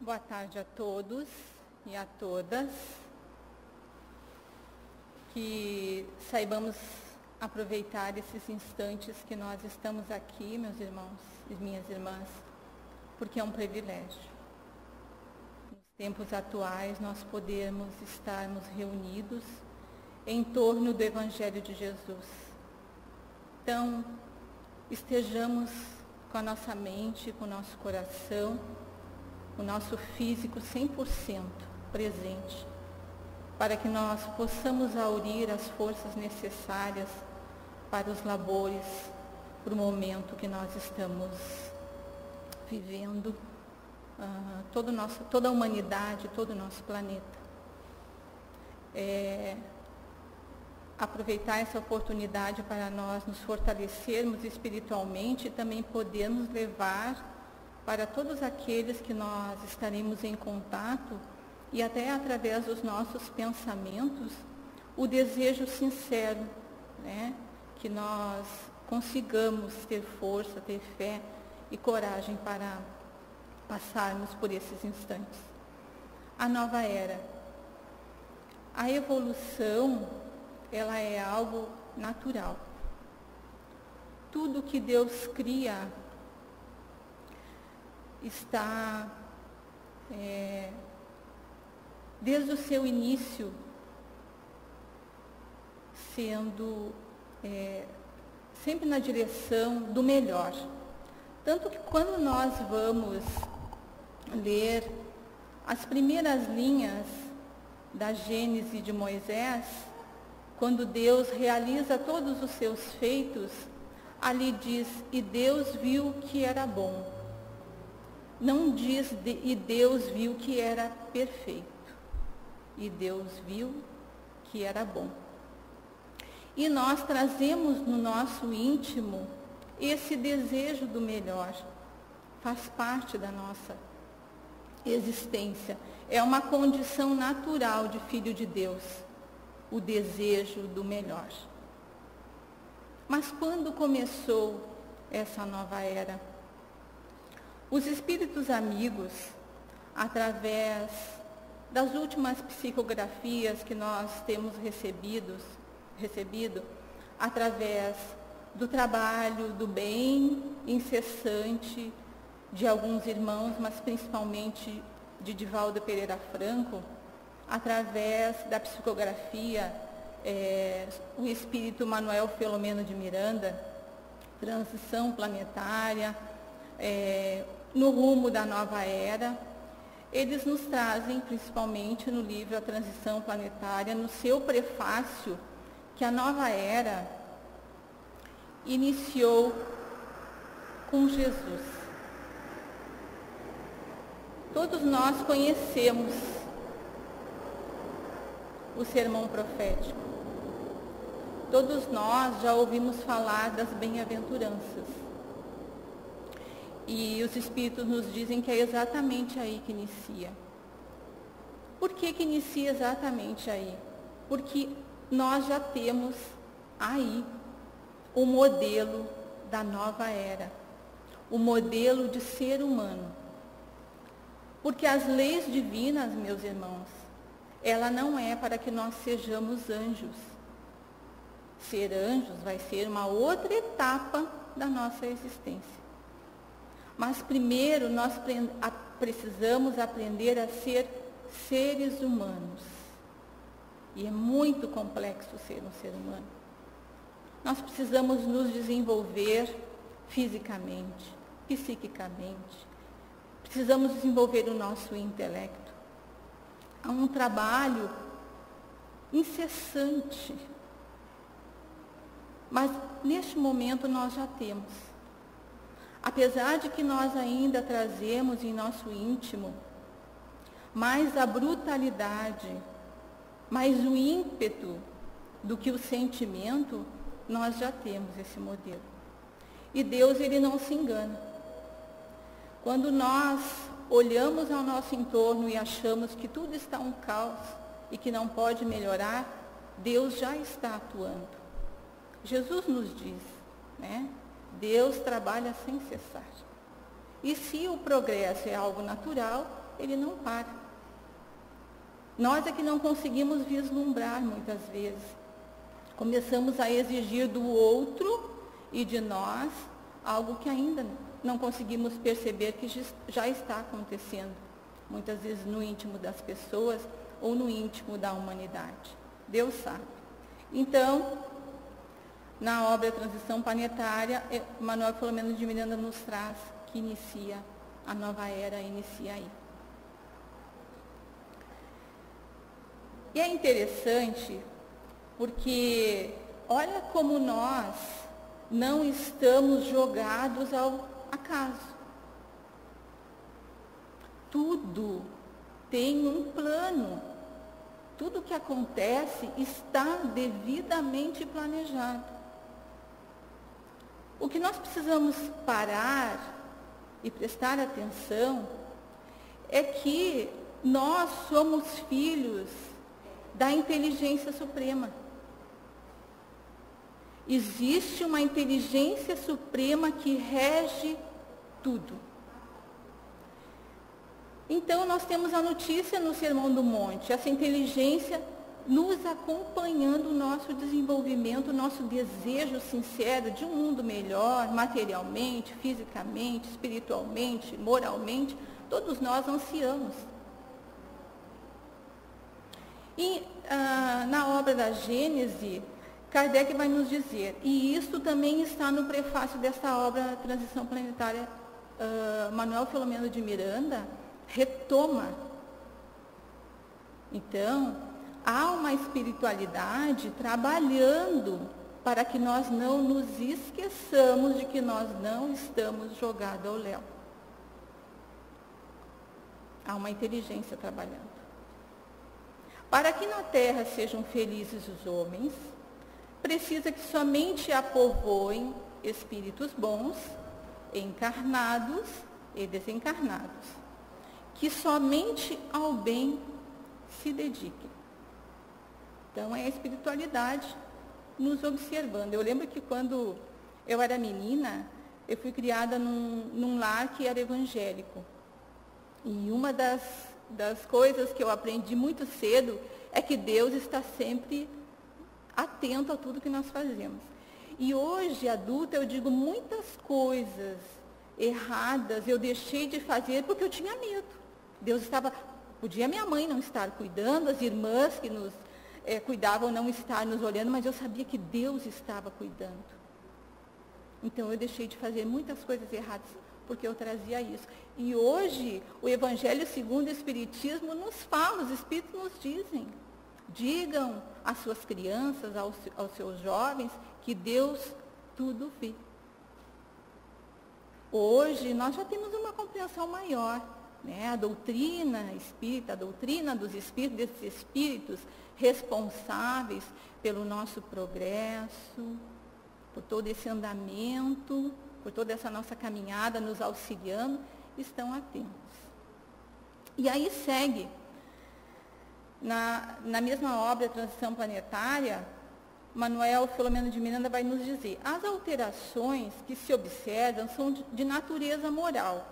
Boa tarde a todos e a todas. Que saibamos aproveitar esses instantes que nós estamos aqui, meus irmãos e minhas irmãs, porque é um privilégio. Nos tempos atuais, nós podemos estarmos reunidos em torno do Evangelho de Jesus. Então, estejamos com a nossa mente, com o nosso coração, o nosso físico 100% presente, para que nós possamos aurir as forças necessárias para os labores, para o momento que nós estamos vivendo, toda a humanidade, todo o nosso planeta. Aproveitar essa oportunidade para nós nos fortalecermos espiritualmente e também podermos levar para todos aqueles que nós estaremos em contato e até através dos nossos pensamentos, o desejo sincero, né? Que nós consigamos ter força, ter fé e coragem para passarmos por esses instantes. A nova era. A evolução, ela é algo natural. Tudo que Deus cria está, desde o seu início, sendo sempre na direção do melhor. Tanto que quando nós vamos ler as primeiras linhas da Gênese de Moisés, quando Deus realiza todos os seus feitos, ali diz, e Deus viu que era bom. Não diz, e Deus viu que era perfeito. E Deus viu que era bom. E nós trazemos no nosso íntimo esse desejo do melhor. Faz parte da nossa existência. É uma condição natural de filho de Deus, o desejo do melhor. Mas quando começou essa nova era? Os espíritos amigos, através das últimas psicografias que nós temos recebido, através do trabalho, do bem incessante de alguns irmãos, mas principalmente de Divaldo Pereira Franco, através da psicografia, o espírito Manuel Filomeno de Miranda, Transição Planetária, no rumo da nova era, eles nos trazem, principalmente no livro A Transição Planetária, no seu prefácio, que a nova era iniciou com Jesus. Todos nós conhecemos o sermão profético. Todos nós já ouvimos falar das bem-aventuranças. E os Espíritos nos dizem que é exatamente aí que inicia. Por que que inicia exatamente aí? Porque nós já temos aí o modelo da nova era, o modelo de ser humano. Porque as leis divinas, meus irmãos, ela não é para que nós sejamos anjos. Ser anjos vai ser uma outra etapa da nossa existência. Mas primeiro nós precisamos aprender a ser seres humanos. E é muito complexo ser um ser humano. Nós precisamos nos desenvolver fisicamente, psiquicamente. Precisamos desenvolver o nosso intelecto. Há um trabalho incessante. Mas neste momento nós já temos. Apesar de que nós ainda trazemos em nosso íntimo mais a brutalidade, mais o ímpeto do que o sentimento, nós já temos esse modelo. E Deus, ele não se engana. Quando nós olhamos ao nosso entorno e achamos que tudo está um caos e que não pode melhorar, Deus já está atuando. Jesus nos diz, né? Deus trabalha sem cessar. E se o progresso é algo natural, ele não para. Nós é que não conseguimos vislumbrar muitas vezes. Começamos a exigir do outro e de nós algo que ainda não conseguimos perceber que já está acontecendo, muitas vezes no íntimo das pessoas ou no íntimo da humanidade. Deus sabe. Então, na obra Transição Planetária, Manuel Filomeno de Miranda nos traz que inicia, a nova era inicia aí. E é interessante porque olha como nós não estamos jogados ao acaso. Tudo tem um plano. Tudo que acontece está devidamente planejado. O que nós precisamos parar e prestar atenção é que nós somos filhos da inteligência suprema. Existe uma inteligência suprema que rege tudo. Então, nós temos a notícia no Sermão do Monte, essa inteligência nos acompanhando o nosso desenvolvimento, o nosso desejo sincero de um mundo melhor, materialmente, fisicamente, espiritualmente, moralmente, todos nós ansiamos. E na obra da Gênese, Kardec vai nos dizer, e isso também está no prefácio desta obra Transição Planetária, Manuel Filomeno de Miranda retoma. Então, há uma espiritualidade trabalhando para que nós não nos esqueçamos de que nós não estamos jogados ao léu. Há uma inteligência trabalhando. Para que na Terra sejam felizes os homens, precisa que somente a povoem espíritos bons, encarnados e desencarnados, que somente ao bem se dediquem. Então, é a espiritualidade nos observando. Eu lembro que quando eu era menina, eu fui criada num lar que era evangélico. E uma das coisas que eu aprendi muito cedo é que Deus está sempre atento a tudo que nós fazemos. E hoje, adulta, eu digo muitas coisas erradas, eu deixei de fazer porque eu tinha medo. Deus estava, podia minha mãe não estar cuidando, as irmãs que nos cuidavam não estar nos olhando, mas eu sabia que Deus estava cuidando. Então eu deixei de fazer muitas coisas erradas, porque eu trazia isso. E hoje, o Evangelho segundo o Espiritismo nos fala, os Espíritos nos dizem, digam às suas crianças, aos seus jovens, que Deus tudo vê. Hoje, nós já temos uma compreensão maior, né? A doutrina espírita, a doutrina dos espíritos, desses espíritos responsáveis pelo nosso progresso, por todo esse andamento, por toda essa nossa caminhada, nos auxiliando, estão atentos. E aí segue, na mesma obra Transição Planetária, Manuel Filomeno de Miranda vai nos dizer, as alterações que se observam são de natureza moral,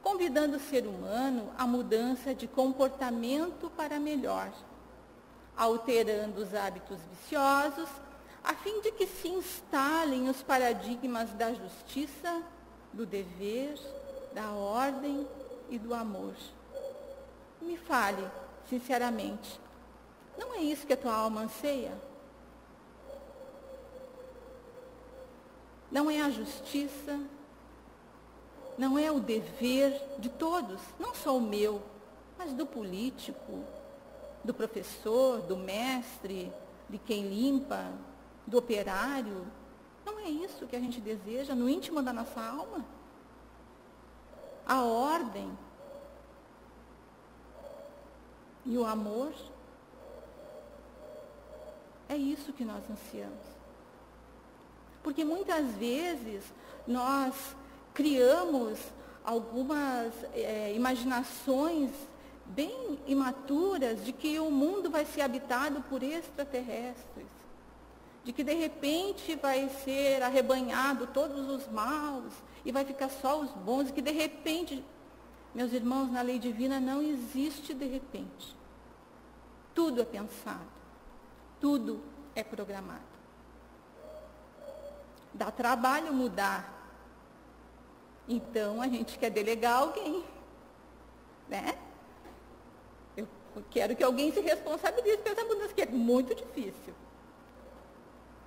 convidando o ser humano à mudança de comportamento para melhor, alterando os hábitos viciosos, a fim de que se instalem os paradigmas da justiça, do dever, da ordem e do amor. Me fale, sinceramente, não é isso que a tua alma anseia? Não é a justiça? Não é o dever de todos, não só o meu, mas do político, do professor, do mestre, de quem limpa, do operário? Não é isso que a gente deseja no íntimo da nossa alma? A ordem e o amor? É isso que nós ansiamos. Porque muitas vezes nós criamos algumas imaginações bem imaturas de que o mundo vai ser habitado por extraterrestres, de que de repente vai ser arrebanhado todos os maus e vai ficar só os bons, e que de repente Meus irmãos, na lei divina não existe de repente. Tudo é pensado, tudo é programado. Dá trabalho mudar. Então a gente quer delegar alguém, né? Eu quero que alguém se responsabilize por essa mudança, que é muito difícil.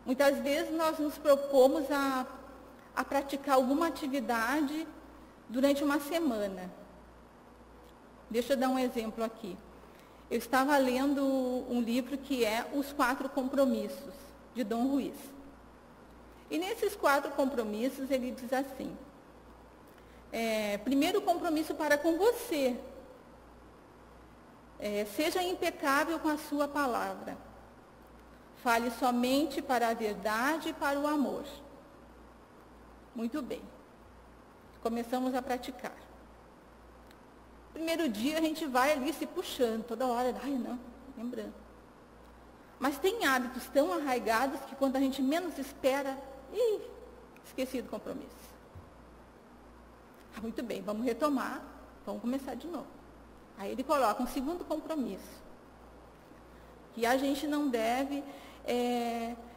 Muitas vezes nós nos propomos a praticar alguma atividade durante uma semana. Deixa eu dar um exemplo aqui. Eu estava lendo um livro que é Os 4 Compromissos, de Dom Ruiz. E nesses 4 compromissos ele diz assim, primeiro compromisso para com você, seja impecável com a sua palavra. Fale somente para a verdade e para o amor. Muito bem. Começamos a praticar. Primeiro dia a gente vai ali se puxando, toda hora, lembrando. Mas tem hábitos tão arraigados que quando a gente menos espera, esqueci do compromisso. Muito bem, vamos retomar, vamos começar de novo. Aí ele coloca um segundo compromisso, que a gente não deve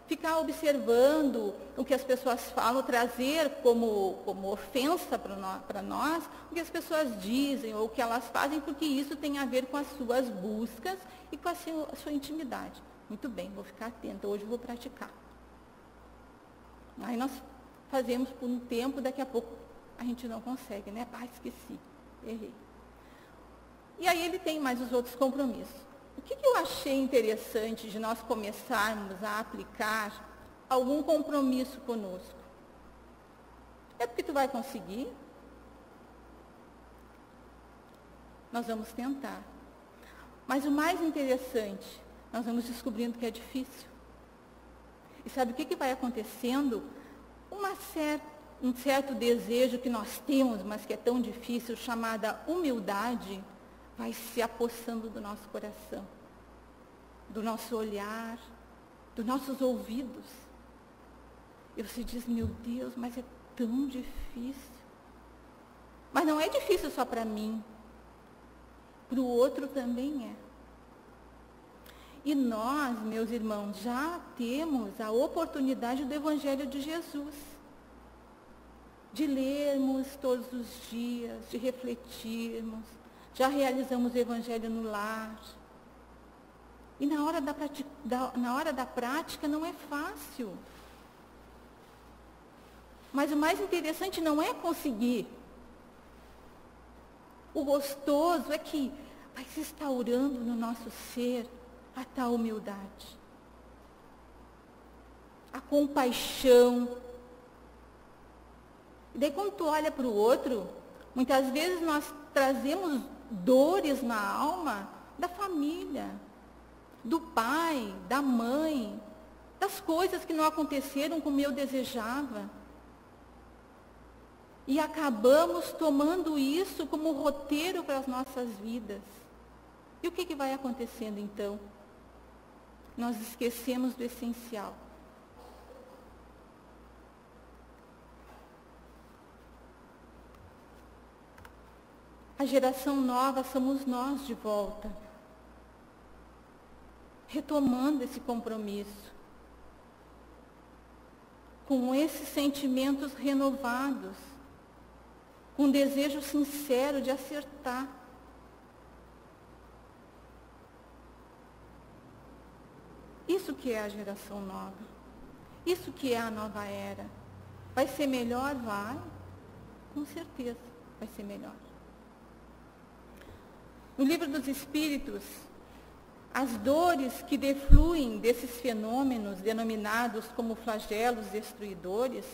ficar observando o que as pessoas falam, trazer como ofensa para nós o que as pessoas dizem ou o que elas fazem, porque isso tem a ver com as suas buscas e com a sua intimidade. Muito bem, vou ficar atenta, hoje eu vou praticar. Aí nós fazemos por um tempo, daqui a pouco a gente não consegue, né? Esqueci, errei. E aí ele tem mais os outros compromissos. O que eu achei interessante de nós começarmos a aplicar algum compromisso conosco? É porque tu vai conseguir? Nós vamos tentar. Mas o mais interessante, nós vamos descobrindo que é difícil. E sabe o que vai acontecendo? Um certo desejo que nós temos, mas que é tão difícil, chamada humildade, vai se apossando do nosso coração, do nosso olhar, dos nossos ouvidos. E você diz, meu Deus, mas é tão difícil. Mas não é difícil só para mim, para o outro também é. E nós, meus irmãos, já temos a oportunidade do Evangelho de Jesus, de lermos todos os dias, de refletirmos. Já realizamos o Evangelho no lar. E na hora da prática não é fácil. Mas o mais interessante não é conseguir. O gostoso é que vai se instaurando no nosso ser a tal humildade, a compaixão. E daí quando tu olha para o outro, muitas vezes nós trazemos dores na alma da família, do pai, da mãe, das coisas que não aconteceram como eu desejava. E acabamos tomando isso como roteiro para as nossas vidas. E o que vai acontecendo então? Nós esquecemos do essencial. A geração nova somos nós de volta, retomando esse compromisso, com esses sentimentos renovados, com um desejo sincero de acertar. Isso que é a geração nova, isso que é a nova era. Vai ser melhor? Vai, com certeza vai ser melhor. No Livro dos Espíritos, as dores que defluem desses fenômenos denominados como flagelos destruidores,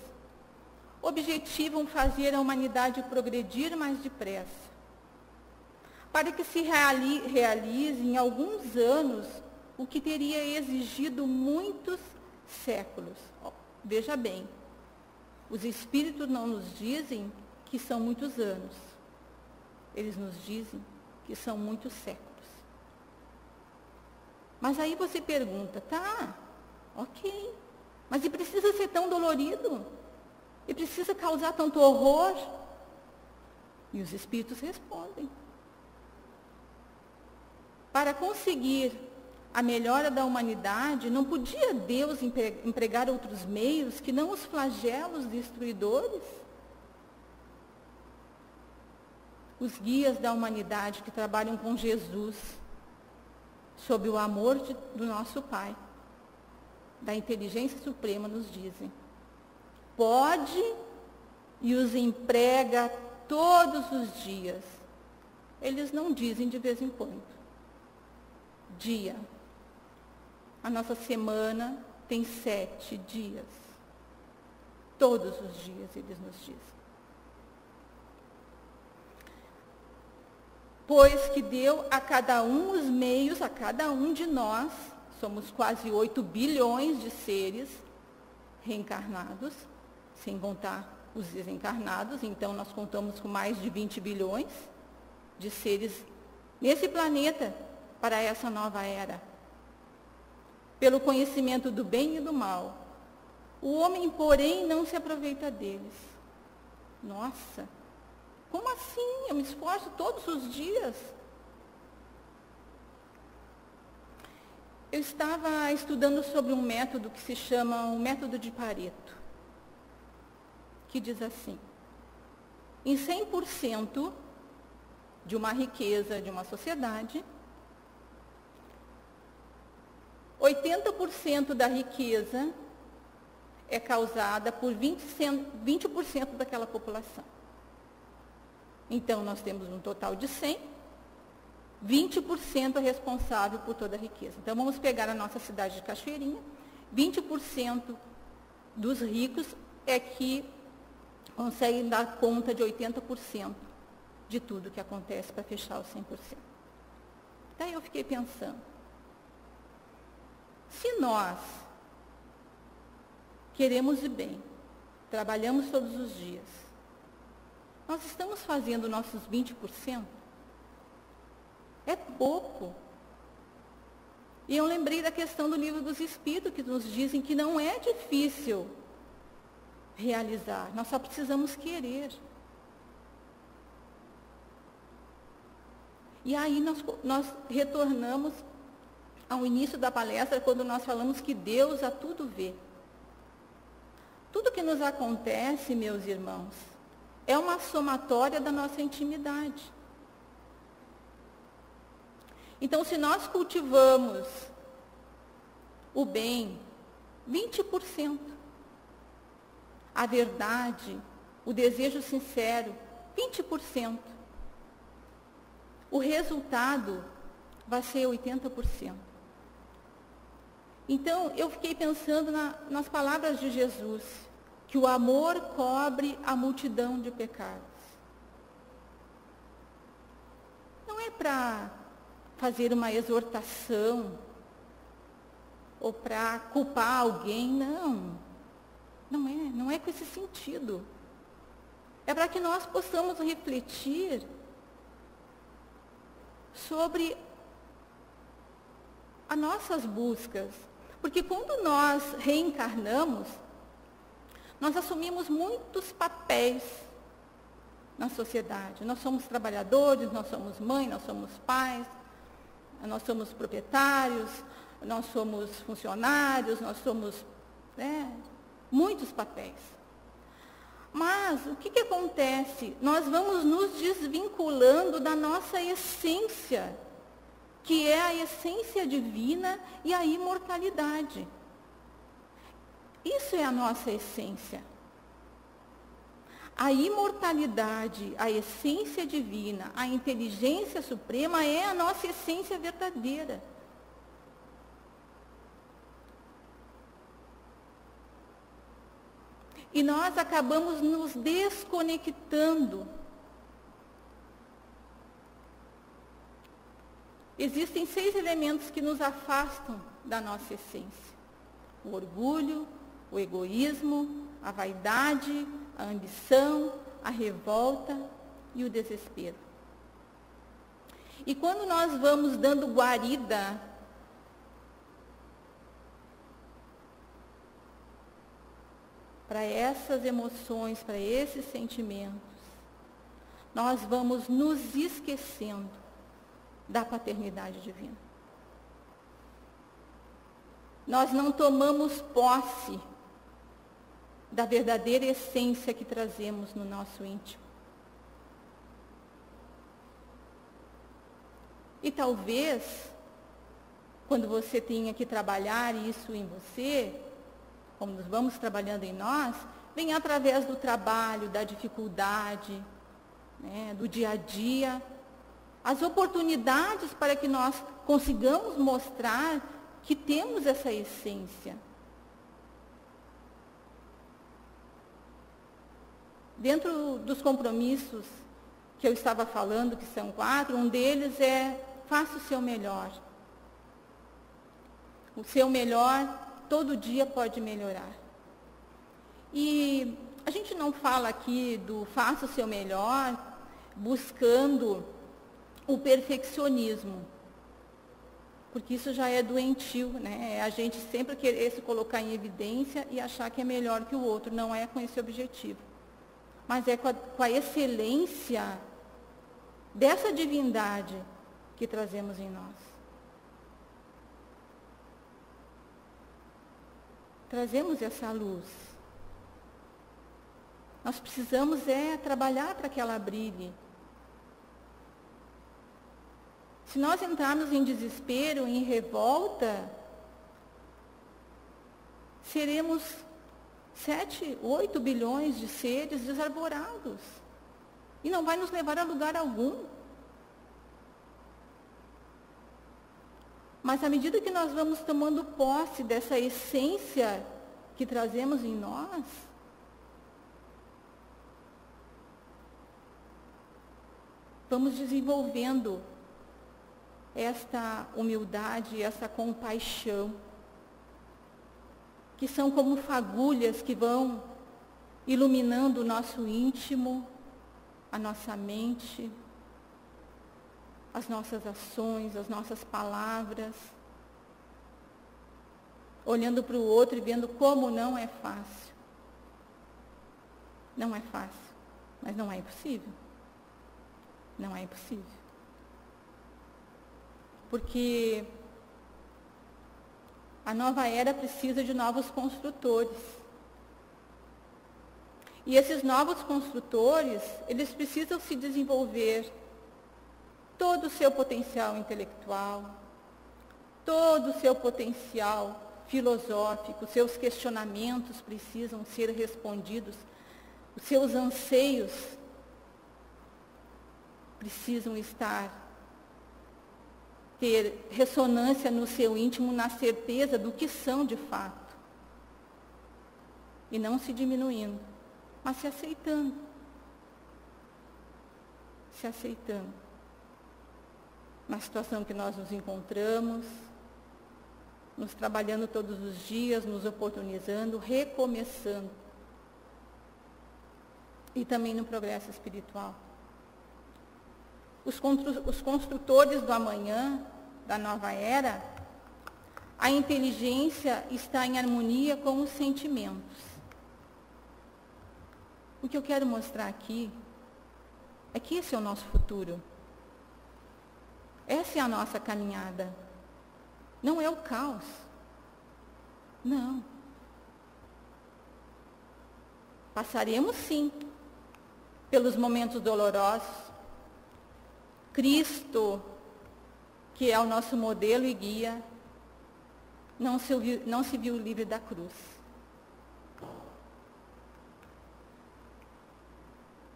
objetivam fazer a humanidade progredir mais depressa, para que se realize em alguns anos o que teria exigido muitos séculos. Veja bem, os Espíritos não nos dizem que são muitos anos, eles nos dizem que são muitos séculos. Mas aí você pergunta, ok, mas e precisa ser tão dolorido? E precisa causar tanto horror? E os espíritos respondem. Para conseguir a melhora da humanidade, não podia Deus empregar outros meios que não os flagelos destruidores? Os guias da humanidade que trabalham com Jesus, sob o amor do nosso Pai, da inteligência suprema, nos dizem: pode e os emprega todos os dias. Eles não dizem de vez em quando. Dia. A nossa semana tem 7 dias. Todos os dias eles nos dizem. Pois que deu a cada um os meios, a cada um de nós, somos quase 8 bilhões de seres reencarnados, sem contar os desencarnados, então nós contamos com mais de 20 bilhões de seres nesse planeta para essa nova era. Pelo conhecimento do bem e do mal. O homem, porém, não se aproveita deles. Nossa! Como assim? Eu me esforço todos os dias. Eu estava estudando sobre um método que se chama o método de Pareto, que diz assim: em 100% de uma riqueza de uma sociedade, 80% da riqueza é causada por 20% daquela população. Então, nós temos um total de 100, 20% é responsável por toda a riqueza. Então, vamos pegar a nossa cidade de Cachoeirinha, 20% dos ricos é que conseguem dar conta de 80% de tudo que acontece para fechar os 100%. Daí eu fiquei pensando, se nós queremos o bem, trabalhamos todos os dias, nós estamos fazendo nossos 20%? É pouco. E eu lembrei da questão do Livro dos Espíritos, que nos dizem que não é difícil realizar, nós só precisamos querer. E aí nós retornamos ao início da palestra, quando nós falamos que Deus a tudo vê. Tudo que nos acontece, meus irmãos, é uma somatória da nossa intimidade. Então, se nós cultivamos o bem, 20%, a verdade, o desejo sincero, 20%, o resultado vai ser 80%. Então, eu fiquei pensando nas palavras de Jesus, que o amor cobre a multidão de pecados. Não é para fazer uma exortação, ou para culpar alguém, não. Não é com esse sentido. É para que nós possamos refletir sobre as nossas buscas. Porque quando nós reencarnamos, nós assumimos muitos papéis na sociedade. Nós somos trabalhadores, nós somos mães, nós somos pais, nós somos proprietários, nós somos funcionários, nós somos muitos papéis. Mas o que acontece? Nós vamos nos desvinculando da nossa essência, que é a essência divina e a imortalidade. Isso é a nossa essência. A imortalidade, a essência divina, a inteligência suprema é a nossa essência verdadeira. E nós acabamos nos desconectando. Existem 6 elementos que nos afastam da nossa essência: o orgulho, o egoísmo, a vaidade, a ambição, a revolta e o desespero. E quando nós vamos dando guarida para essas emoções, para esses sentimentos, nós vamos nos esquecendo da paternidade divina. Nós não tomamos posse da verdadeira essência que trazemos no nosso íntimo. E talvez, quando você tenha que trabalhar isso em você, como nós vamos trabalhando em nós, venha através do trabalho, da dificuldade, né, do dia a dia, as oportunidades para que nós consigamos mostrar que temos essa essência. Dentro dos compromissos que eu estava falando, que são 4, um deles é: faça o seu melhor. O seu melhor, todo dia pode melhorar. E a gente não fala aqui do faça o seu melhor buscando o perfeccionismo, porque isso já é doentio, né? É a gente sempre querer se colocar em evidência e achar que é melhor que o outro. Não é com esse objetivo, mas é com a excelência dessa divindade que trazemos em nós. Trazemos essa luz. Nós precisamos trabalhar para que ela brilhe. Se nós entrarmos em desespero, em revolta, seremos 7, 8 bilhões de seres desarvorados. E não vai nos levar a lugar algum. Mas à medida que nós vamos tomando posse dessa essência que trazemos em nós, vamos desenvolvendo esta humildade, essa compaixão, que são como fagulhas que vão iluminando o nosso íntimo, a nossa mente, as nossas ações, as nossas palavras, olhando para o outro e vendo como não é fácil. Não é fácil, mas não é impossível. Não é impossível. Porque a nova era precisa de novos construtores. E esses novos construtores, eles precisam se desenvolver todo o seu potencial intelectual, todo o seu potencial filosófico, seus questionamentos precisam ser respondidos, os seus anseios precisam ter ressonância no seu íntimo, na certeza do que são de fato. E não se diminuindo, mas se aceitando. Se aceitando. Na situação que nós nos encontramos, nos trabalhando todos os dias, nos oportunizando, recomeçando. E também no progresso espiritual. Os construtores do amanhã, da nova era, a inteligência está em harmonia com os sentimentos. O que eu quero mostrar aqui é que esse é o nosso futuro. Essa é a nossa caminhada. Não é o caos. Não. Passaremos sim pelos momentos dolorosos. Cristo, que é o nosso modelo e guia, não se viu livre da cruz.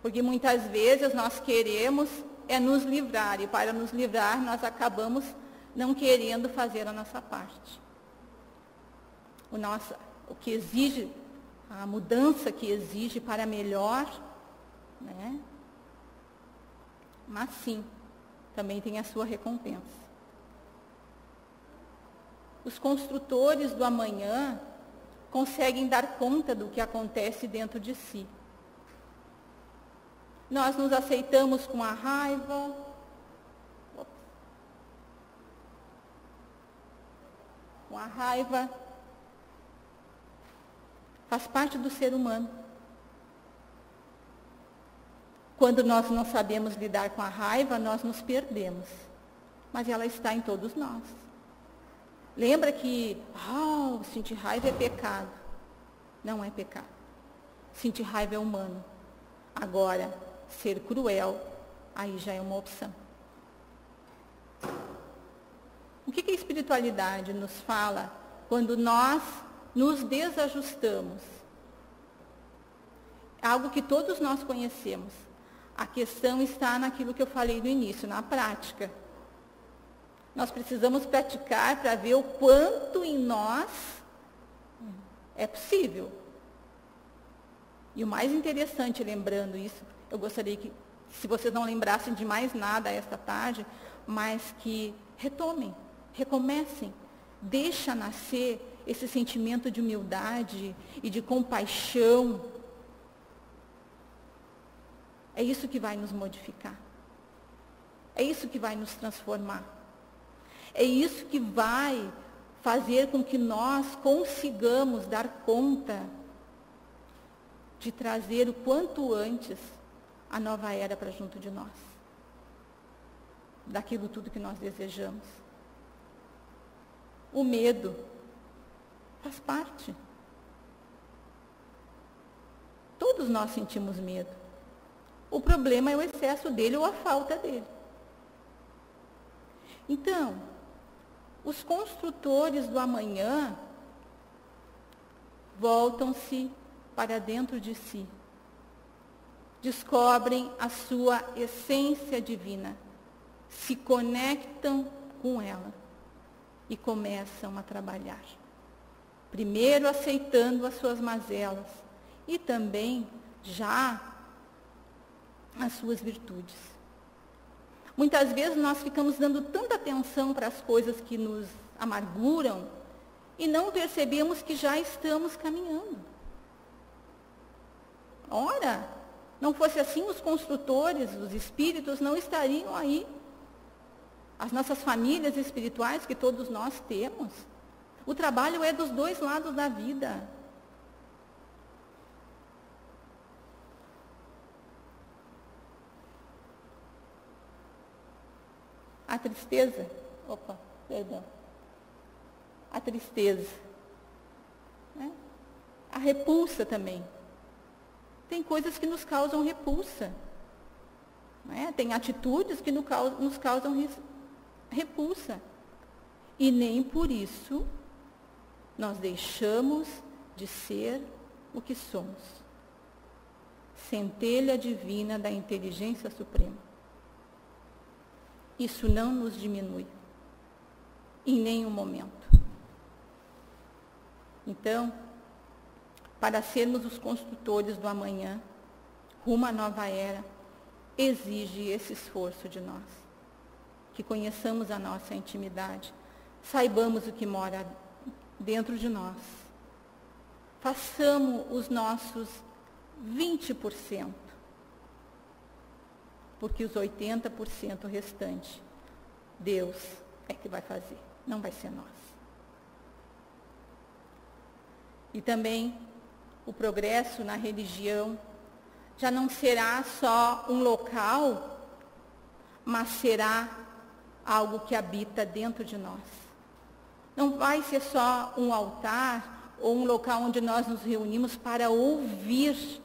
Porque muitas vezes nós queremos nos livrar, e para nos livrar nós acabamos não querendo fazer a nossa parte. O que exige, a mudança que exige para melhor, né? Mas sim, também tem a sua recompensa. Os construtores do amanhã conseguem dar conta do que acontece dentro de si. Nós nos aceitamos com a raiva, faz parte do ser humano. Quando nós não sabemos lidar com a raiva, nós nos perdemos. Mas ela está em todos nós. Lembra que, sentir raiva é pecado. Não é pecado. Sentir raiva é humano. Agora, ser cruel, aí já é uma opção. O que a espiritualidade nos fala quando nós nos desajustamos? Algo que todos nós conhecemos. A questão está naquilo que eu falei no início, na prática. Nós precisamos praticar para ver o quanto em nós é possível. E o mais interessante, lembrando isso, eu gostaria que, se vocês não lembrassem de mais nada esta tarde, mas que retomem, recomecem, deixa nascer esse sentimento de humildade e de compaixão. É isso que vai nos modificar. É isso que vai nos transformar. É isso que vai fazer com que nós consigamos dar conta de trazer o quanto antes a nova era para junto de nós. Daquilo tudo que nós desejamos. O medo faz parte. Todos nós sentimos medo. O problema é o excesso dele ou a falta dele. Então, os construtores do amanhã voltam-se para dentro de si. Descobrem a sua essência divina. Se conectam com ela e começam a trabalhar. Primeiro aceitando as suas mazelas e também já as suas virtudes. Muitas vezes nós ficamos dando tanta atenção para as coisas que nos amarguram e não percebemos que já estamos caminhando. Ora, não fosse assim, os construtores, os espíritos não estariam aí. As nossas famílias espirituais que todos nós temos. O trabalho é dos dois lados da vida. A tristeza, a tristeza, né? A repulsa também. Tem coisas que nos causam repulsa, né? Tem atitudes que nos causam repulsa. E nem por isso nós deixamos de ser o que somos. Centelha divina da inteligência suprema. Isso não nos diminui, em nenhum momento. Então, para sermos os construtores do amanhã, rumo à nova era, exige esse esforço de nós. Que conheçamos a nossa intimidade, saibamos o que mora dentro de nós. Façamos os nossos 20%. Porque os 80% restante, Deus é que vai fazer, não vai ser nós. E também o progresso na religião já não será só um local, mas será algo que habita dentro de nós. Não vai ser só um altar ou um local onde nós nos reunimos para ouvir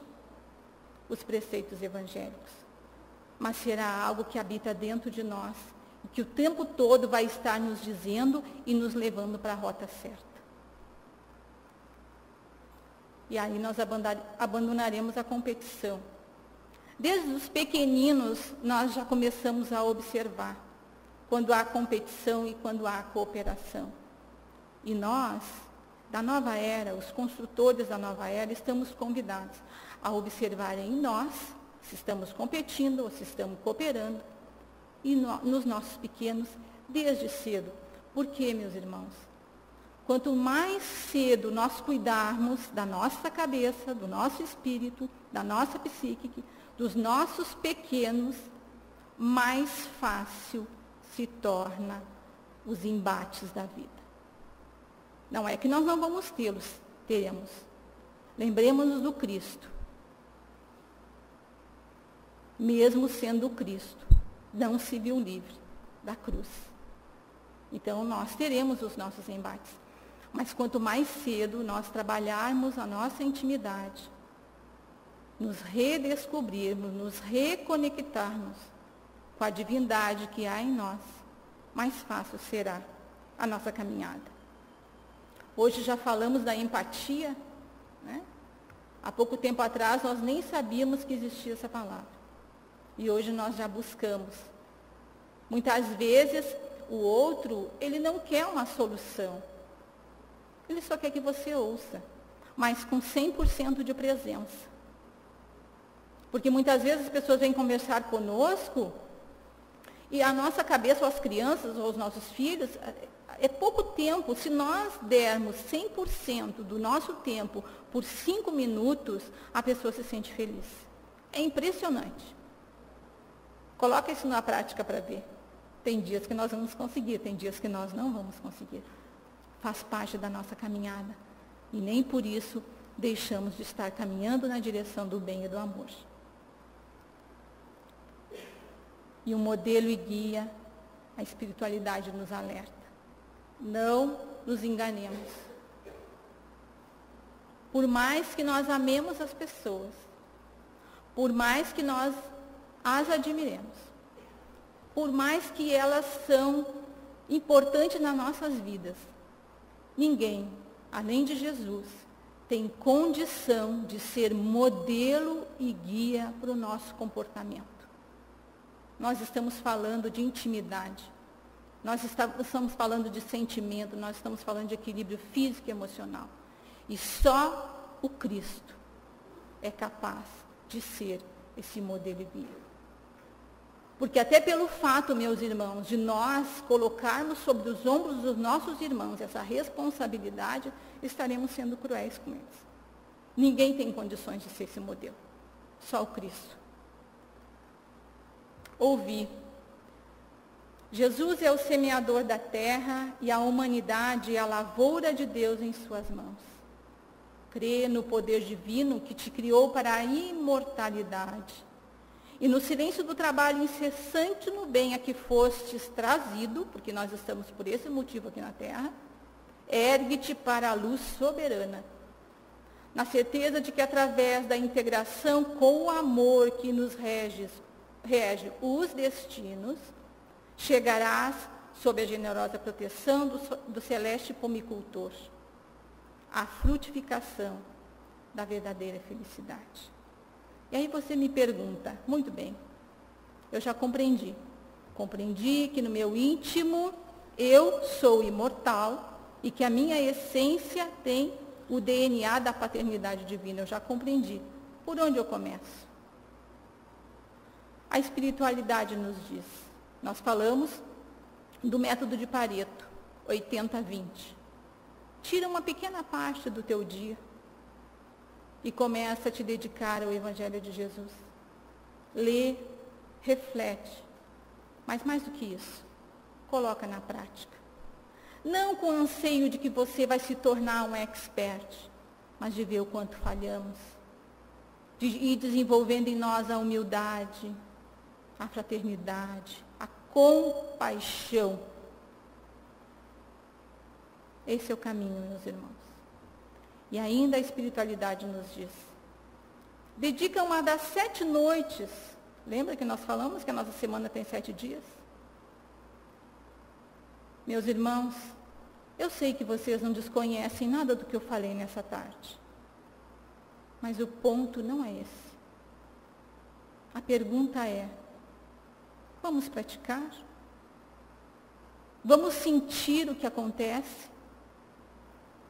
os preceitos evangélicos. Mas será algo que habita dentro de nós, e que o tempo todo vai estar nos dizendo e nos levando para a rota certa. E aí nós abandonaremos a competição. Desde os pequeninos, nós já começamos a observar quando há competição e quando há cooperação. E nós, da nova era, os construtores da nova era, estamos convidados a observar em nós se estamos competindo ou se estamos cooperando, e nos nossos pequenos, desde cedo. Por quê, meus irmãos? Quanto mais cedo nós cuidarmos da nossa cabeça, do nosso espírito, da nossa psíquica, dos nossos pequenos, mais fácil se torna os embates da vida. Não é que nós não vamos tê-los, teremos. Lembremos-nos do Cristo. mesmo sendo Cristo, não se viu livre da cruz. Então, nós teremos os nossos embates. Mas quanto mais cedo nós trabalharmos a nossa intimidade, nos redescobrirmos, nos reconectarmos com a divindade que há em nós, mais fácil será a nossa caminhada. Hoje já falamos da empatia, né? Há pouco tempo atrás nós nem sabíamos que existia essa palavra. E hoje nós já buscamos. Muitas vezes o outro, ele não quer uma solução. Ele só quer que você ouça, mas com 100% de presença. Porque muitas vezes as pessoas vêm conversar conosco e a nossa cabeça, ou as crianças, ou os nossos filhos, é pouco tempo. Se nós dermos 100% do nosso tempo por 5 minutos, a pessoa se sente feliz. É impressionante. Coloca isso na prática para ver. Tem dias que nós vamos conseguir, tem dias que nós não vamos conseguir. Faz parte da nossa caminhada. E nem por isso deixamos de estar caminhando na direção do bem e do amor. E o modelo e guia, a espiritualidade nos alerta. Não nos enganemos. Por mais que nós amemos as pessoas, por mais que nós as admiremos, por mais que elas são importantes nas nossas vidas, ninguém, além de Jesus, tem condição de ser modelo e guia para o nosso comportamento. Nós estamos falando de intimidade, nós estamos falando de sentimento, nós estamos falando de equilíbrio físico e emocional. E só o Cristo é capaz de ser esse modelo e guia. Porque até pelo fato, meus irmãos, de nós colocarmos sobre os ombros dos nossos irmãos essa responsabilidade, estaremos sendo cruéis com eles. Ninguém tem condições de ser esse modelo, só o Cristo. Ouvi. Jesus é o semeador da terra e a humanidade é a lavoura de Deus em suas mãos. Crê no poder divino que te criou para a imortalidade. E no silêncio do trabalho incessante no bem a que fostes trazido, porque nós estamos por esse motivo aqui na terra, ergue-te para a luz soberana. Na certeza de que através da integração com o amor que nos rege os destinos, chegarás sob a generosa proteção do celeste pomicultor, à frutificação da verdadeira felicidade. E aí você me pergunta, muito bem, eu já compreendi. Compreendi que no meu íntimo eu sou imortal e que a minha essência tem o DNA da paternidade divina. Eu já compreendi. Por onde eu começo? A espiritualidade nos diz. Nós falamos do método de Pareto, 80-20. Tira uma pequena parte do teu dia e começa a te dedicar ao Evangelho de Jesus. Lê, reflete, mas mais do que isso, coloca na prática. Não com o anseio de que você vai se tornar um expert, mas de ver o quanto falhamos, de ir desenvolvendo em nós a humildade, a fraternidade, a compaixão. Esse é o caminho, meus irmãos. E ainda a espiritualidade nos diz. Dedica uma das 7 noites. Lembra que nós falamos que a nossa semana tem 7 dias? Meus irmãos, eu sei que vocês não desconhecem nada do que eu falei nessa tarde. Mas o ponto não é esse. A pergunta é, vamos praticar? Vamos sentir o que acontece?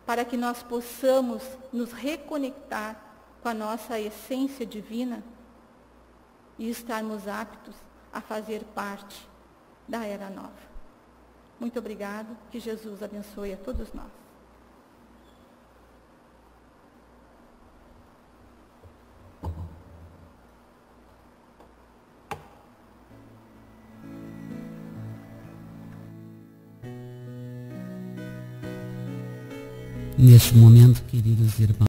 Para que nós possamos nos reconectar com a nossa essência divina e estarmos aptos a fazer parte da era nova. Muito obrigado, que Jesus abençoe a todos nós. Neste momento, queridos irmãos,